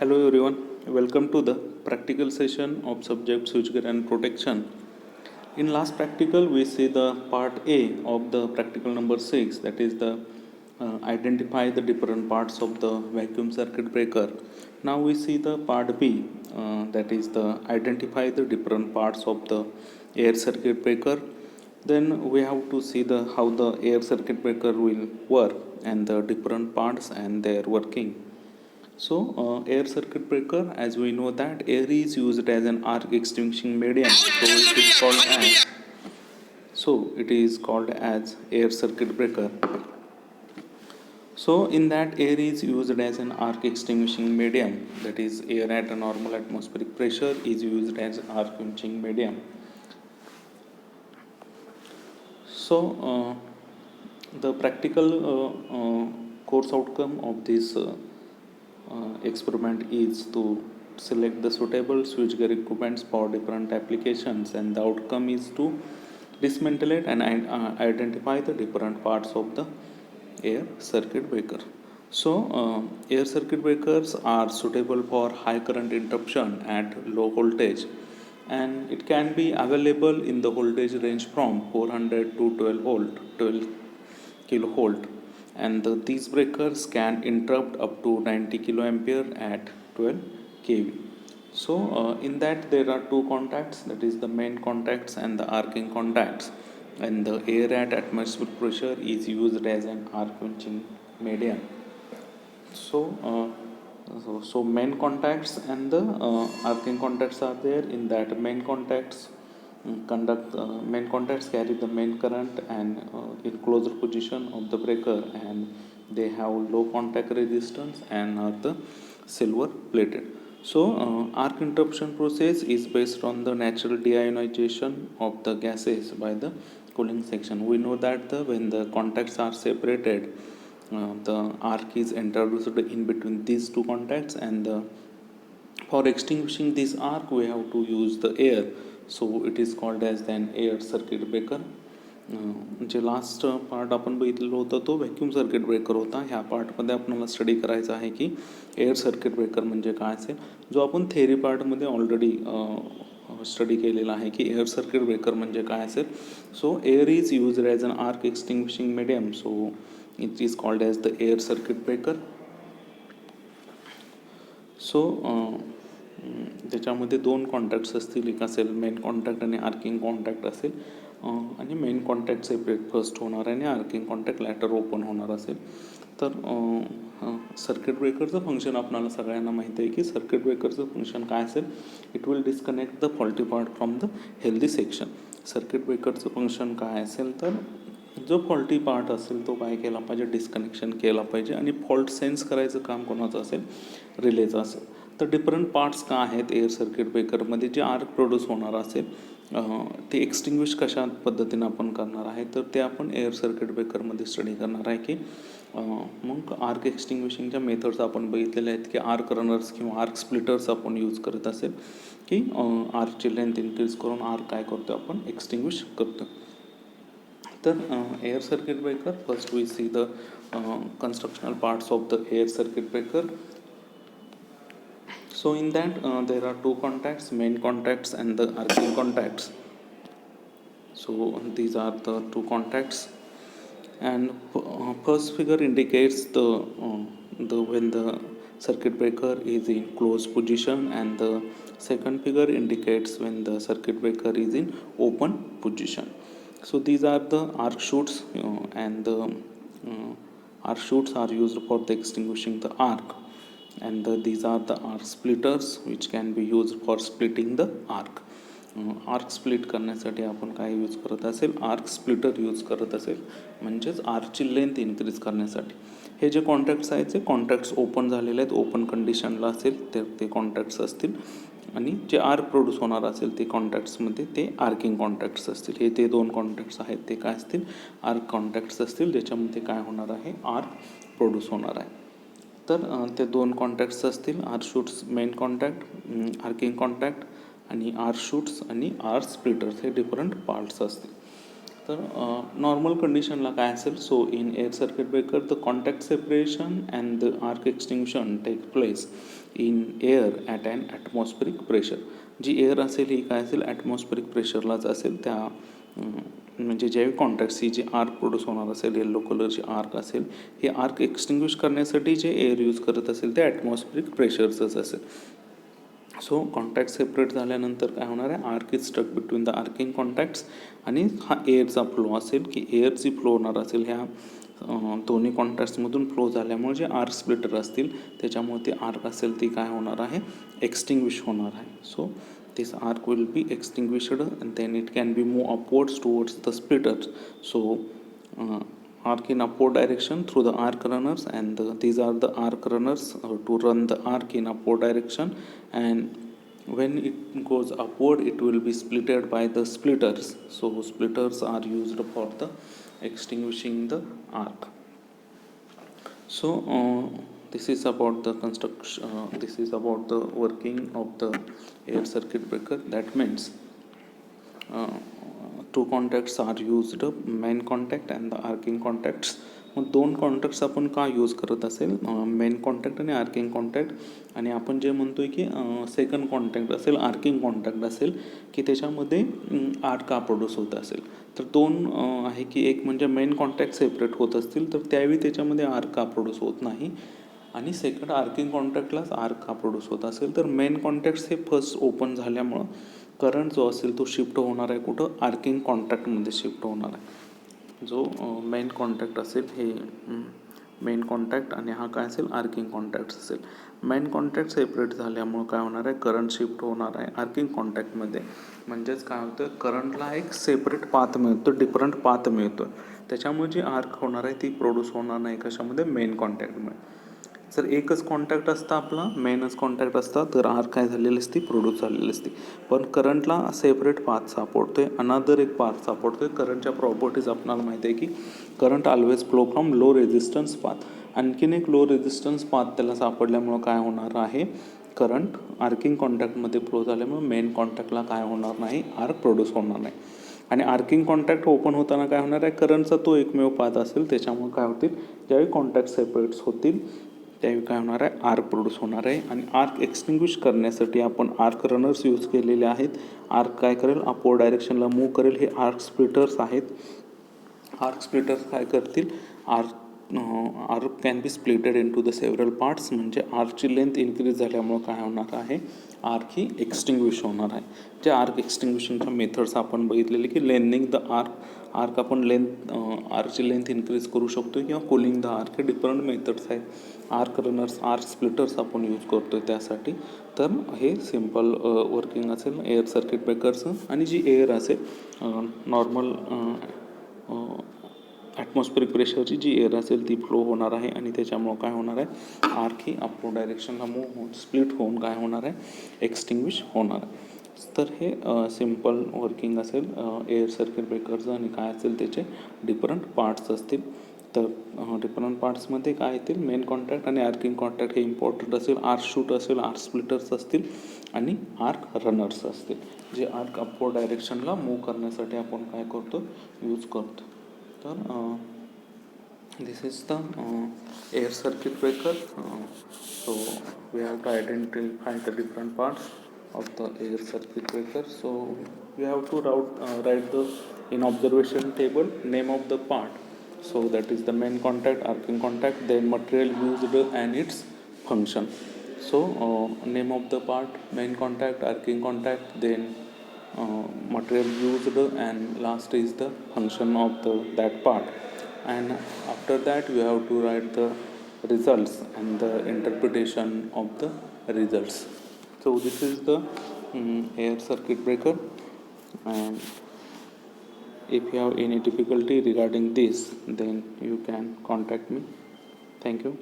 Hello everyone, welcome to the practical session of subject switchgear and protection. In last practical we see the part A of the practical number 6, that is the identify the different parts of the vacuum circuit breaker. Now we see the part B, that is the identify the different parts of the air circuit breaker. Then we have to see the how the air circuit breaker will work and the different parts and their working. So, air circuit breaker, as we know that air is used as an arc extinguishing medium. It is called as air circuit breaker. So, in that air is used as an arc extinguishing medium. That is, air at a normal atmospheric pressure is used as an arc extinguishing medium. So, the practical course outcome of this experiment is to select the suitable switchgear equipments for different applications, and the outcome is to dismantle it and identify the different parts of the air circuit breaker. So, air circuit breakers are suitable for high current interruption at low voltage, and it can be available in the voltage range from 400 to 12 kilovolt, and these breakers can interrupt up to 90 kiloampere at 12 kV. So, in that there are two contacts, that is the main contacts and the arcing contacts, and the air at atmospheric pressure is used as an arc quenching medium. So, main contacts and the arcing contacts are there. In that main contacts main contacts carry the main current and in closer position of the breaker, and they have low contact resistance and are the silver plated. So, arc interruption process is based on the natural deionization of the gases by the cooling section. We know that when the contacts are separated, the arc is introduced in between these two contacts, and for extinguishing this arc we have to use the air. So it is called as an air circuit breaker. जे last part आपण बघितलेलं होतं तो vacuum circuit breaker होता. ह्या पार्टमध्ये आपल्याला study करायचा आहे की एअर सर्किट ब्रेकर म्हणजे काय असेल, जो आपण थेरी पार्टमध्ये ऑलरेडी स्टडी केलेला आहे की एअर सर्किट ब्रेकर म्हणजे काय असेल. So air is used as an arc extinguishing medium, so it is called as the air circuit breaker. So त्याच्यामध्ये दोन कॉन्टॅक्ट्स असतील, एक असेल मेन कॉन्टॅक्ट आणि आर्किंग कॉन्टॅक्ट असेल, आणि मेन कॉन्टॅक्ट सेपरेट फर्स्ट होणार आणि आर्किंग कॉन्टॅक्ट लॅटर ओपन होणार असेल. तर सर्किट ब्रेकरचं फंक्शन आपल्याला सगळ्यांना माहिती आहे की सर्किट ब्रेकरचं फंक्शन काय असेल, it will disconnect the faulty part from the healthy section. Circuit ब्रेकरचं फंक्शन काय असेल तर जो फॉल्टी पार्ट असेल तो काय केला पाहिजे, डिस्कनेक्शन केला पाहिजे, आणि फॉल्ट सेन्स करायचं काम कोणाचं असेल, रिलेचं असेल. तर डिफरंट पार्ट्स का आहेत एअर सर्किट ब्रेकरमध्ये, जे आर्क प्रोड्यूस होणार असेल ते एक्सटिंग्विश कशा पद्धतीनं आपण करणार आहे, तर ते आपण एअर सर्किट ब्रेकरमध्ये स्टडी करणार आहे. की मग आर्क एक्सटिंग्विशिंगच्या मेथड्स आपण बघितलेले आहेत की आर्क रनर्स किंवा आर्क स्प्लिटर्स आपण यूज करत असेल की आर्कची लेंथ इन्क्रीज करून आर्क काय करतो आपण एक्सटिंग्विश करतो. तर air circuit breaker, first we see the constructional parts of the air circuit breaker. So in that there are two contacts, main contacts and the arcing contacts. So these are the two contacts, and first figure indicates the when the circuit breaker is in closed position, and the second figure indicates when the circuit breaker is in open position. So these are the arc shoots, and the arc shoots are used for the extinguishing the arc, and these are the arc splitters which can be used for splitting the arc. Arc split करण्यासाठी आपण काय use करत असेल, arc splitter use करत असेल, म्हणजेच आर्कची length increase करण्यासाठी. हे जे कॉन्टॅक्ट्स आहेत ते कॉन्टॅक्ट्स ओपन झालेले आहेत, ओपन कंडिशनला असेल तर ते कॉन्टॅक्ट्स असतील, आणि जे आर्क प्रोड्यूस होणार असेल ते कॉन्टॅक्ट्समध्ये ते आर्किंग कॉन्टॅक्ट्स असतील. हे ते दोन कॉन्टॅक्ट्स आहेत ते काय असतील, आर्क कॉन्टॅक्ट्स असतील, ज्याच्यामध्ये काय होणार आहे, आर्क प्रोड्यूस होणार आहे. तर ते दोन कॉन्टॅक्ट्स असतील, arc chutes main contact, arcing contact, आणि आर्क शूट्स आणि आर्क स्प्लिटर्स हे डिफरंट पार्ट्स असतील. तर नॉर्मल कंडिशनला काय असेल, so in air circuit breaker the contact separation and the arc extinction take place in air at an atmospheric pressure. जी air असेल ही काय असेल, ॲटमॉस्फेरिक प्रेशरलाच असेल. त्या म्हणजे ज्यावेळी कॉन्टॅक्ट्सची जी आर्क प्रोड्यूस होणार असेल, येलो कलरची आर्क असेल, हे आर्क एक्सटिंग्विश करण्यासाठी जे एअर यूज करत असेल ते ॲटमॉस्फेरिक प्रेशरचंच असेल. सो कॉन्टॅक्ट सेपरेट झाल्यानंतर काय होणार आहे, arc is stuck between the arcing contacts. आणि हा एअरचा फ्लो असेल की एअरची फ्लो होणार असेल ह्या दोन्ही कॉन्टॅक्ट्समधून फ्लो झाल्यामुळे जे आर्क स्प्लिटर असतील त्याच्यामुळे ते आर्क असेल ती काय होणार आहे, एक्सटिंग्विश होणार आहे. So this arc will be extinguished and then it can be moved upwards towards the splitters. So arc in upward direction through the arc runners, and these are the arc runners to run the arc in upward direction, and when it goes upward it will be splitted by the splitters. So splitters are used for the extinguishing the arc. So this is about the construction, this is about the working of the air circuit breaker. That means two contacts are used, main contact and the arcing contacts. मग दोन contacts आपण का use करत असेल, main contact आणि arcing contact. आणि आपण जे म्हणतोय की सेकंड कॉन्टॅक्ट असेल, आर्किंग कॉन्टॅक्ट असेल की त्याच्यामध्ये आर्क का प्रोड्यूस होत असेल, तर दोन आहे की एक म्हणजे मेन कॉन्टॅक्ट सेपरेट होत असतील तर त्यावेळी त्याच्यामध्ये आर्क का प्रोड्यूस होत नाही. आणि सेकंड आर्किंग कॉन्टॅक्टलाच आर्क का प्रोड्यूस होत असेल तर मेन कॉन्टॅक्ट्स हे फर्स्ट ओपन झाल्यामुळं करंट जो असेल तो शिफ्ट होणार आहे कुठं, आर्किंग कॉन्टॅक्टमध्ये शिफ्ट होणार आहे. जो मेन कॉन्टॅक्ट असेल हे मेन कॉन्टॅक्ट आणि हा काय असेल, आर्किंग कॉन्टॅक्ट असेल. मेन कॉन्टॅक्ट सेपरेट झाल्यामुळं काय होणार आहे, करंट शिफ्ट होणार आहे आर्किंग कॉन्टॅक्टमध्ये. म्हणजेच काय होतं, करंटला एक सेपरेट पाथ मिळतो, डिफरंट पाथ मिळतो. त्याच्यामुळे जी आर्क होणार आहे ती प्रोड्यूस होणार नाही कशामध्ये, मेन कॉन्टॅक्टमध्ये. जर एकच कॉन्टॅक्ट असता आपला, मेनच कॉन्टॅक्ट असता, तर आर्क काय झालेली असती, प्रोड्यूस झालेली असती. पण करंटला सेपरेट पाथ सापडतोय, अनादर एक पाथ सापडतोय. करंटच्या प्रॉपर्टीज आपल्याला माहिती आहे की current always flow from low resistance path. आणखीन एक लो रेझिस्टन्स पाथ त्याला सापडल्यामुळं काय होणार आहे, करंट आर्किंग कॉन्टॅक्टमध्ये फ्लो झाल्यामुळे मेन कॉन्टॅक्टला काय होणार नाही, आर्क प्रोड्यूस होणार नाही. आणि आर्किंग कॉन्टॅक्ट ओपन होताना काय होणार आहे, करंटचा तो एकमेव पाथ असेल. त्याच्यामुळे काय होतील, ज्यावेळी कॉन्टॅक्ट सेपरेट्स होतील त्यावेळी काय होणार आहे, आर्क प्रोड्यूस होणार आहे. आणि आर्क एक्सटिंग्विश करण्यासाठी आपण आर्क रनर्स यूज केलेले आहेत. आर्क काय करेल, अपवर्ड डायरेक्शनला मूव्ह करेल. हे आर्क स्प्लिटर्स आहेत. आर्क स्प्लिटर्स काय करतील, arc can be splitted into the several parts. म्हणजे आर्कची लेंथ इन्क्रीज झाल्यामुळं काय होणार आहे, आर्क ही एक्सटिंग्विश होणार आहे. जे आर्क एक्सटिंग्विशिंगच्या मेथड्स आपण बघितलेले की लेंथनिंग द आर्क आपण आर्कची लेंथ इन्क्रीज करू शकतो किंवा कूलिंग द आर्क, हे डिफरंट मेथड्स आहेत. आर्क रनर्स, आर्क स्प्लिटर्स आपण यूज करतो आहे त्यासाठी. तर हे सिम्पल वर्किंग असेल एअर सर्किट ब्रेकरचं. आणि जी एअर असेल नॉर्मल ॲटमॉस्फेरिक प्रेशरची जी एअर असेल ती फ्लो होणार आहे आणि त्याच्यामुळं काय होणार आहे, आर्क ही अपवर्ड डायरेक्शनला मूव्ह होऊन स्प्लिट होऊन काय होणार आहे, एक्सटिंग्विश होणार आहे. तर हे सिम्पल वर्किंग असेल एअर सर्किट ब्रेकरचं. आणि काय असेल त्याचे डिफरंट पार्ट्स असतील. तर डिफरंट पार्ट्समध्ये काय येतील, मेन कॉन्टॅक्ट आणि आर्किंग कॉन्टॅक्ट हे इम्पॉर्टंट असेल. आर्क शूट असेल, आर्क स्प्लिटर्स असतील आणि आर्क रनर्स असतील, जे आर्क अपवर्ड डायरेक्शनला मूव्ह करण्यासाठी आपण काय करतो, यूज करतो. तर this is the air circuit breaker. So we have to identify the different parts of the air circuit breaker. So we have to write the in observation table name of the part. So that is the main contact, arcing contact, then material used and its function. So name of the part, main contact, arcing contact, then material used, and last is the function of that part. And after that you have to write the results and the interpretation of the results. So this is the air circuit breaker. And if you have any difficulty regarding this, then you can contact me. Thank you.